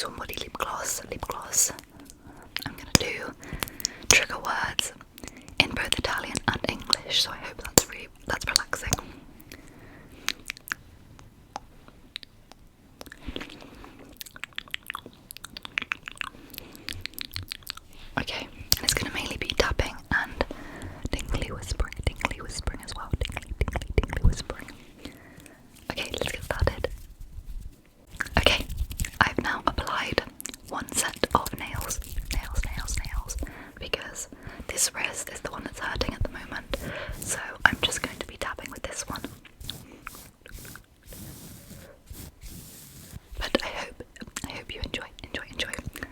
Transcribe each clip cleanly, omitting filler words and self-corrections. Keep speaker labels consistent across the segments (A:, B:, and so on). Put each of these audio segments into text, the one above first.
A: Face One Body lip gloss. I'm gonna do trigger words in both Italian and English, so I hope that's relaxing. Okay, and it's gonna mainly be tapping and tingly whispering as well. Tingly whispering. Okay, let's get started. Okay, I've now applied one set of nails, because this wrist is the one that's hurting at the moment, so I'm just going to be tapping with this one. But I hope you enjoy.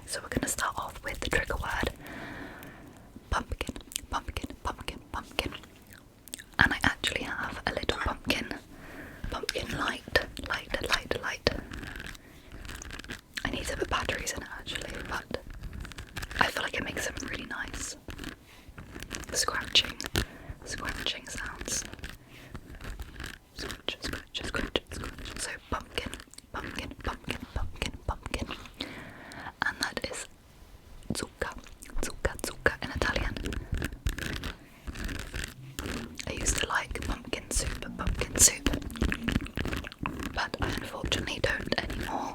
A: So we're going to start off with the trigger word, pumpkin. And I actually have a little pumpkin light. I need to put batteries in it actually, but I feel like it makes some really nice scratching sounds. Scratch. So pumpkin. And that is zucca in Italian. I used to like pumpkin soup, but I unfortunately don't anymore.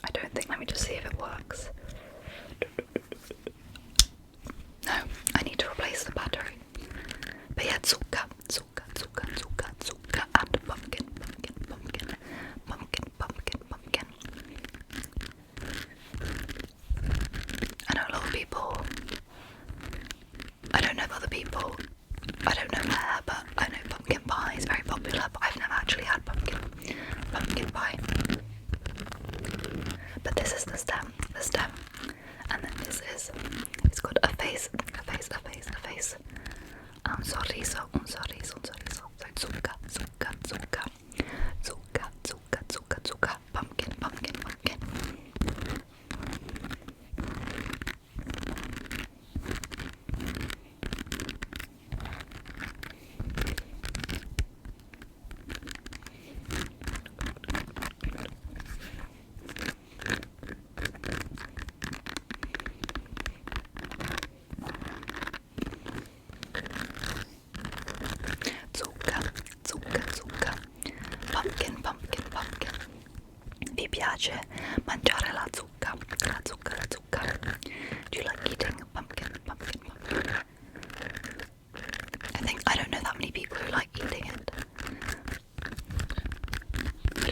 A: I don't think, let me just see if it works. No, I need to replace the battery. But yeah, zucca and pumpkin. I know a lot of people, I don't know if other people, I don't know where, but I know pumpkin pie is very popular, but I've never actually had pumpkin pie. But this is the stem, and then this is, it's got a face, un sorriso, so zucca, pumpkin. Zucca. Pumpkin. Vi piace mangiare la zucca? Do you like eating pumpkin? I don't know that many people who like eating it. But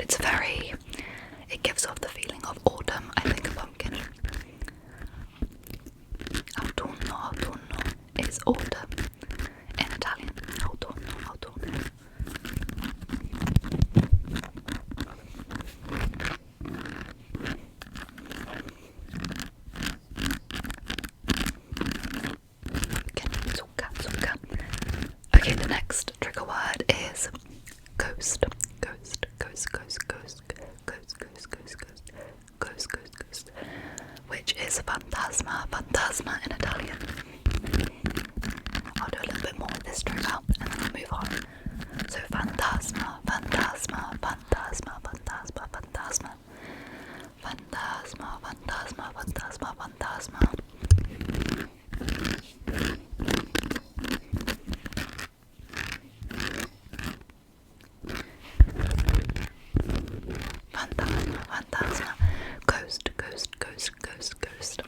A: it gives off the feeling of autumn, I think, a pumpkin. Autunno is autumn in Italian. Autunno. Zucca. Okay, the next trigger word is ghost, which is fantasma in Italian. I'll do a little bit more with this trigger and then we'll move on. So fantasma. Fantasma. Ghost.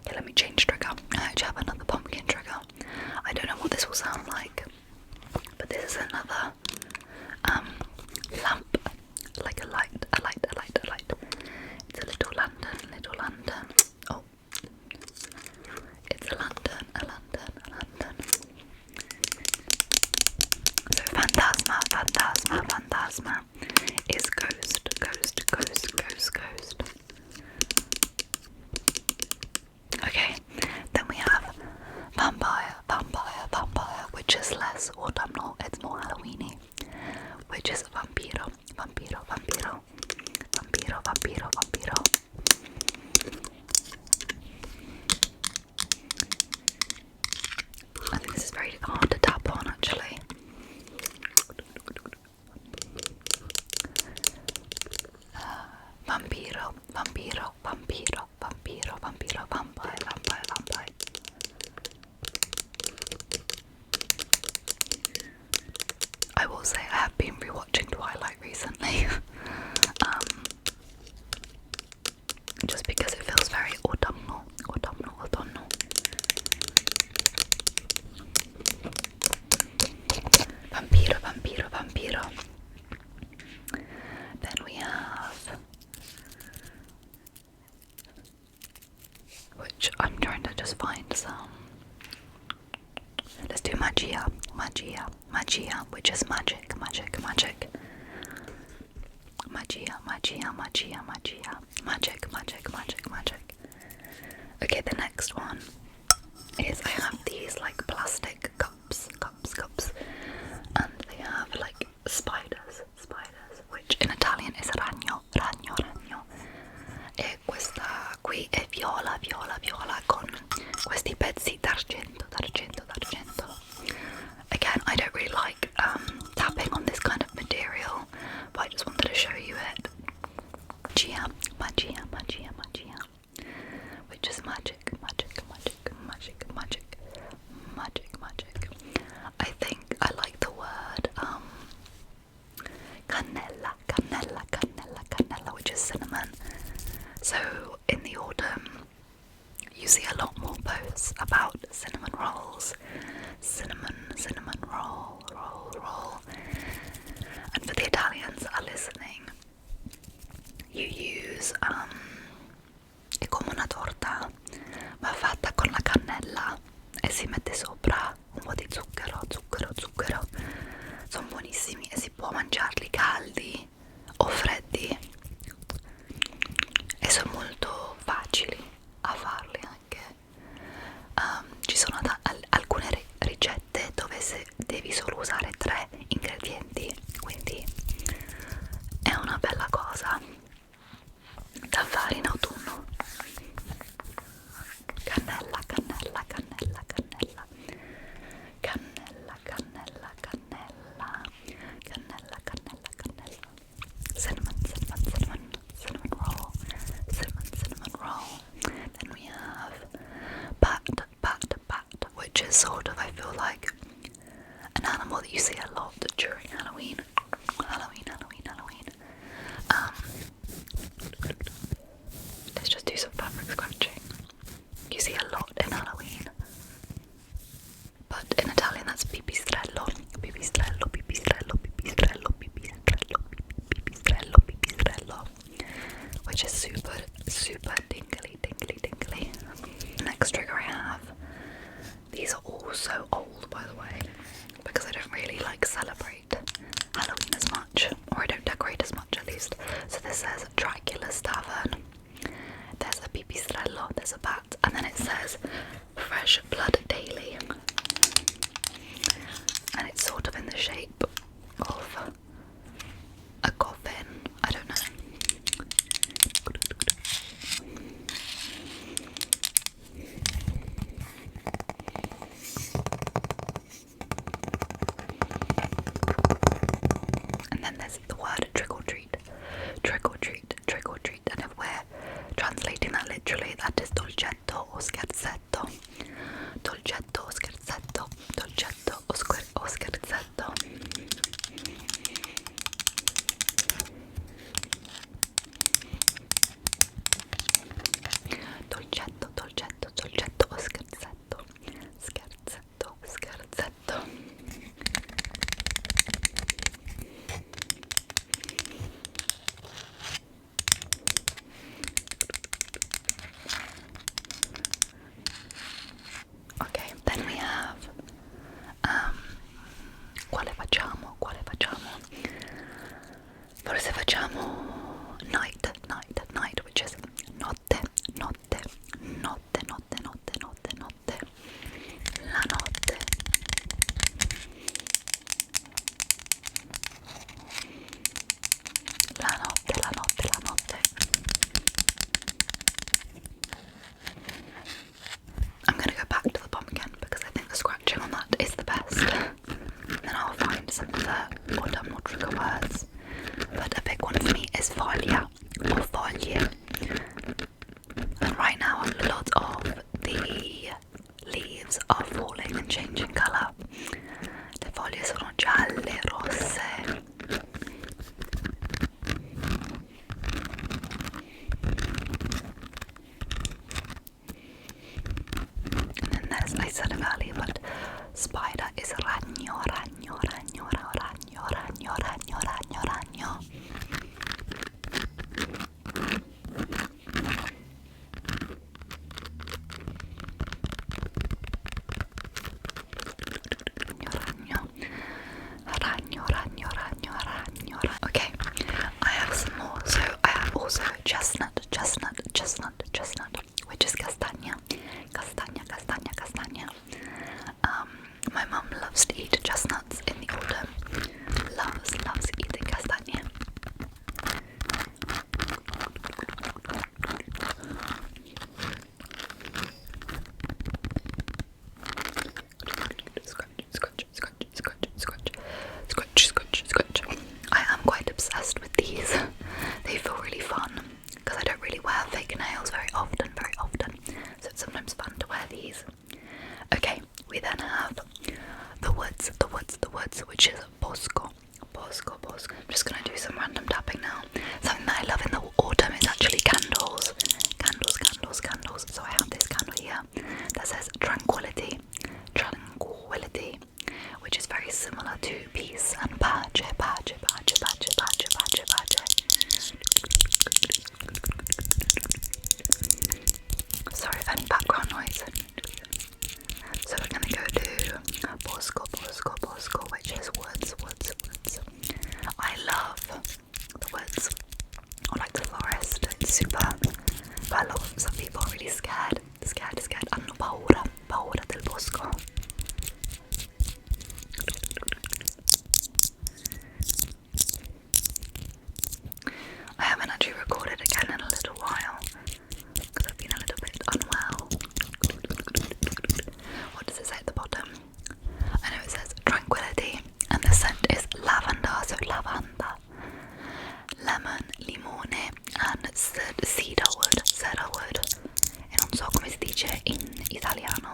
A: Okay, let me change trigger. I actually have another pumpkin trigger. I don't know what this will sound like, but this is another lamp, like a light. It's a little lantern. Oh, it's a lantern. So phantasma is ghost. Okay, then we have vampire, which is less autumnal, it's more Halloweeny, which is vampiro. I think trying to just find some. Let's do magia, magia, magia, which is magic, magic, magic. Magia, magia, magia, magia, magic, magic, magic, magic. Okay, the next one is I have these like plastic cups, and they have like spiders, which in Italian is ragno, ragno, ragno. E questa qui è viola, viola, viola con questi pezzi d'argento, d'argento, d'argento. Again, I don't really like tapping on this kind of material, but I just wanted to show you it. Magia, magia, magia, magia, which is magic, magic, magic, magic, magic, magic, magic. I think I like the word cannella, cannella, cannella, cannella, which is cinnamon. So in the autumn, you see a lot more posts about cinnamon rolls. Cinnamon, cinnamon roll, roll, roll. And for the Italians that are listening, you use è come una torta, ma fatta con la cannella e si mette sopra un po' di zucchero, zucchero, zucchero. Sono buonissimi e si può mangiarli caldi o freddi e sono molto facili a farli anche. Ci sono alcune ricette dove devi solo usare 3 ingredienti, quindi è una bella cosa da fare in autunno. Cannella, cannella, cannella, cannella, cannella, cannella, cannella, cannella, cannella, cannella, cinnamon, cinnamon, cinnamon, cinnamon roll, cinnamon, cinnamon roll. Then we have bat, bat, bat, which is sort of, I feel like, an animal that you see a lot during Halloween. Halloween, Halloween, Halloween. Let's just do some fabric scratching. You see a lot in Halloween. But in Italian that's pipistrello, pipistrello, pipistrello, pipistrello, pipistrello, pipistrello, pipistrello, which is super, super tingly, tingly, tingly. Next trigger I have. These are all so old, by the way, because I don't really like celebrate Halloween as much, or I don't decorate as much at least. So this says Dracula's Tavern. There's a pipistrello, there's a bat, and then it says Fresh Blood Daily. And it's sort of in the shape of a coffin, I don't know. And then there's the word trick or treat, trick or treat, trick or treat, and if we're translating that literally, that is dolcetto o scherzetto, dolcetto o scherzetto, dolcetto o scherzetto. Dolcetto, dolcetto, dolcetto o scherzetto, scherzetto, scherzetto. Okay, then we have quale facciamo? Quale facciamo? Forse facciamo night, night, night, which is notte, notte, notte, notte, notte, notte, notte, la notte. La notte, la notte, la notte. I'm gonna go back to the pumpkin because I think the scratching on that is the best. Then I'll find some of the autumnal trigger words. But a big one for me is foglia or foglie. And right now a lot of the leaves are falling and changing colour. Le foglie sono gialle, rosse. And then there's, I said it earlier, but spider is ragno, ragno, ragno, ragno, ragno, ragno, ragno, ragno. woods, which is bosco. I'm just gonna do some random tapping now. Something that I love in the autumn is actually candles. Candles. So I have this candle here that says tranquility, which is very similar to peace and pace. Sorry for any background noise. So we're gonna go to bosco, which is woods. I love the woods, or like the forest. It's super. But I love some people are really scared. Hanno paura del bosco. I haven't actually recorded again in a little while because I've been a little bit unwell. What does it say at the bottom? I know it says tranquility, and the scent is lavender, so lavanda, lemon, limone, and cedarwood. E non so come si dice in italiano,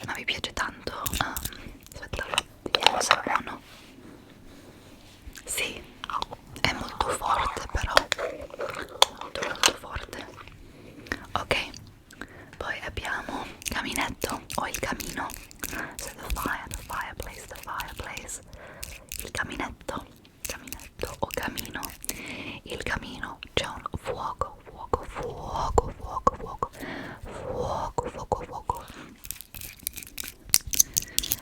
A: ma mi piace tanto. Aspetta, vediamo se è buono. Sì, è molto forte però, molto forte. Ok, poi abbiamo caminetto o il camino. So the fireplace. Il caminetto o camino. Il camino, c'è un fuoco.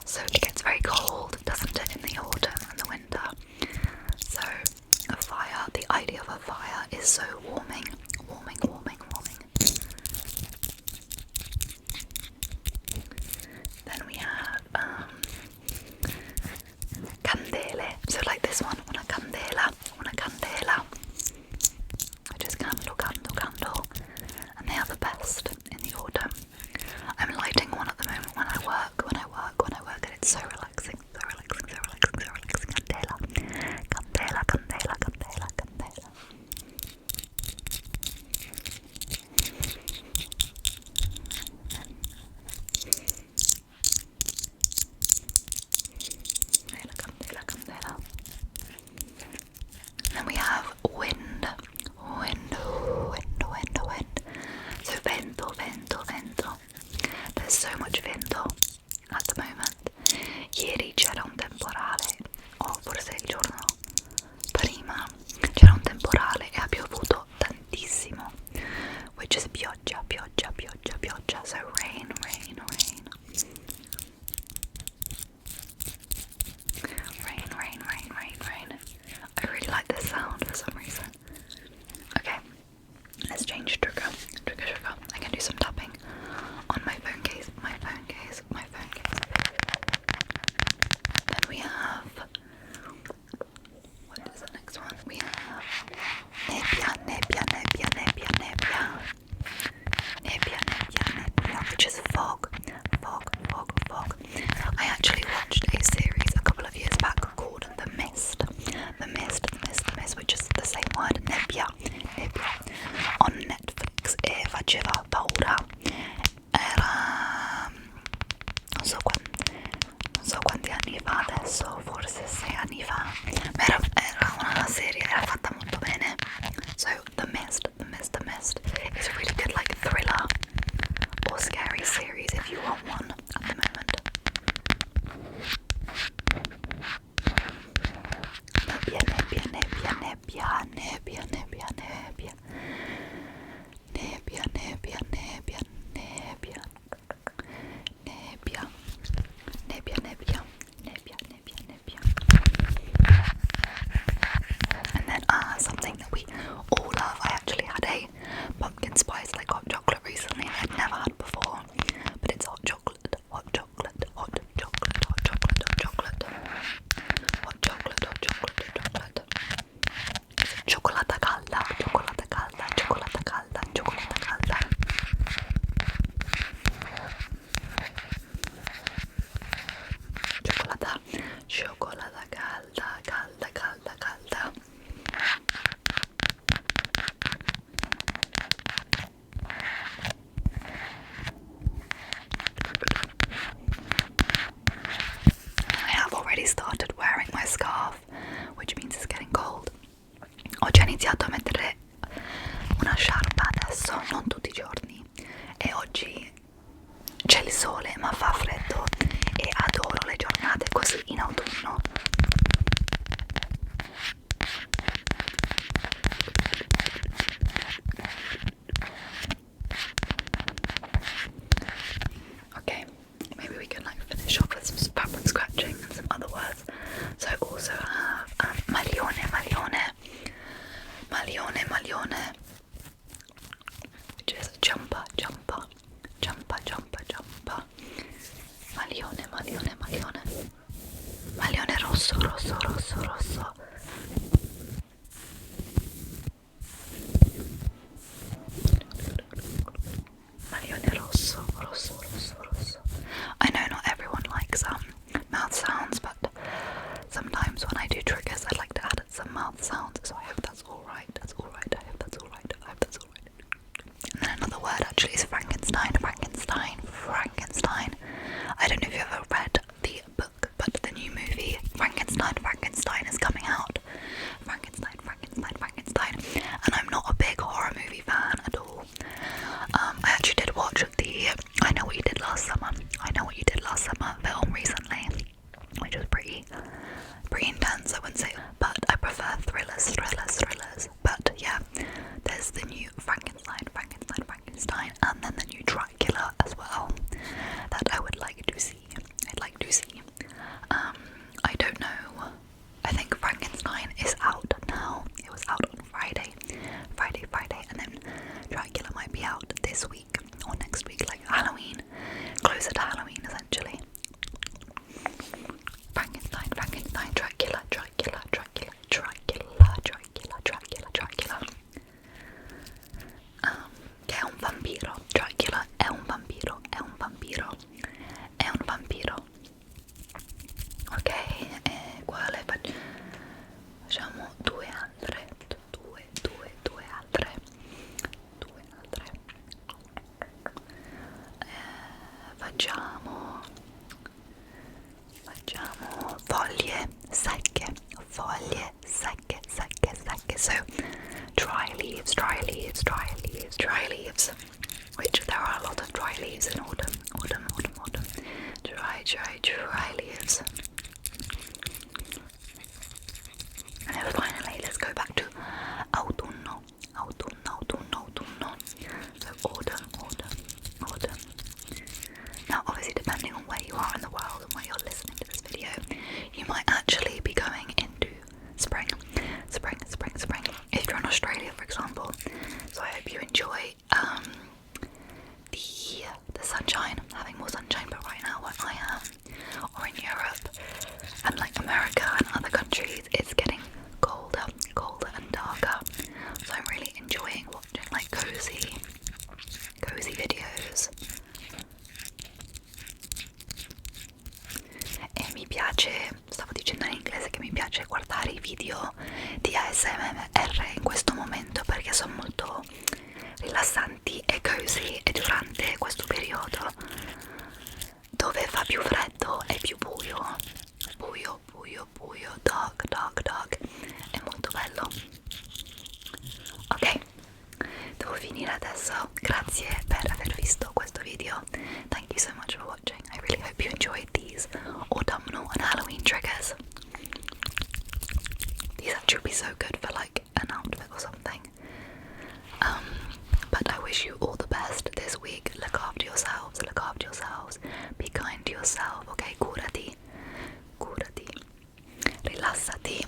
A: So it gets very cold, doesn't it, in the autumn and the winter. So a fire, the idea of a fire is so warming. Then we have candele. So like this one, una candela. Which is candle. And they are the best in the autumn. I'm lighting one at the moment when I work, and it's so relaxing. Candela. Candela. And then we have wind. So vento. There's so much vento at the moment. Ieri c'era un temporale, o forse il giorno prima c'era un temporale e ha piovuto tantissimo, which is pioggia. So rain. I really like this sound for some reason. Okay, let's change trigger. I can do some tapping on my phone case. Then we have, what is the next one? We have nebbia, which is fog. I actually watched a series a couple of years back called The Mist, which is the same word, nebbia, on Netflix, e faceva paura. Era non so quanti anni fa adesso, forse 6 anni fa, ma era una serie, era fatta molto bene. So The Mist is a really good like thriller or scary series if you want one at the moment. Nebbia. And then something that we all love. I actually had a pumpkin spice like hot chocolate recently. I'd never had before, but it's hot chocolate iniziato a mettere una sciarpa adesso, non tutti i giorni, e oggi c'è il sole ma fa freddo e adoro le giornate così in autunno. Okay, maybe we can like finish off with some fabric scratching and some other words. So I also have maglione, which is jumper. Maglione rosso. Maglione rosso. I know not everyone likes mouth sounds, but sometimes when I do triggers I like to add some mouth sounds, so I hope that's alright. I hope that's alright. And then another word actually is Frankenstein. I don't know if you've ever read the book, but the new movie Frankenstein is coming out. Frankenstein. And I'm not a big horror movie fan at all. I actually did watch the I Know What You Did Last Summer film recently, which was pretty intense, I wouldn't say, but I prefer thrillers. But yeah, there's the new Frankenstein, and then the new Dracula as well, that I would like to see. I don't know. I think Frankenstein is out now. It was out on Friday, and then Dracula might be out this week or next week, like Halloween, closer to Halloween essentially. Frankenstein, Dracula. Che è un vampiro. Dracula è un vampiro. Ok, quale facciamo due altre. Facciamo foglie secche, so dry leaves, which there are a lot of dry leaves in autumn. Dry leaves. And then finally, let's go back to autunno. So autumn. Now, obviously, depending on where you are in the world and where you're listening to this video, you might actually be going into spring. If you're in Australia, for example. So I hope you enjoy the sunshine, having more sunshine, but right now where I am, or in Europe and like America and other countries, it's getting colder and darker. So I'm really enjoying watching like cozy videos. E mi piace, stavo dicendo in inglese che mi piace guardare i video di ASMR in questo momento perché sono molto rilassanti e cozy, e durante questo periodo dove fa più freddo e più buio, dark, è molto bello. Ok, devo finire adesso. Grazie per aver visto questo video. Thank you so much for watching. I really hope you enjoyed these autumnal and Halloween triggers. These actually would be so good for like an outfit or something. But I wish you all the best this week. Look after yourselves. Be kind to yourself, okay? Curati. Rilassati.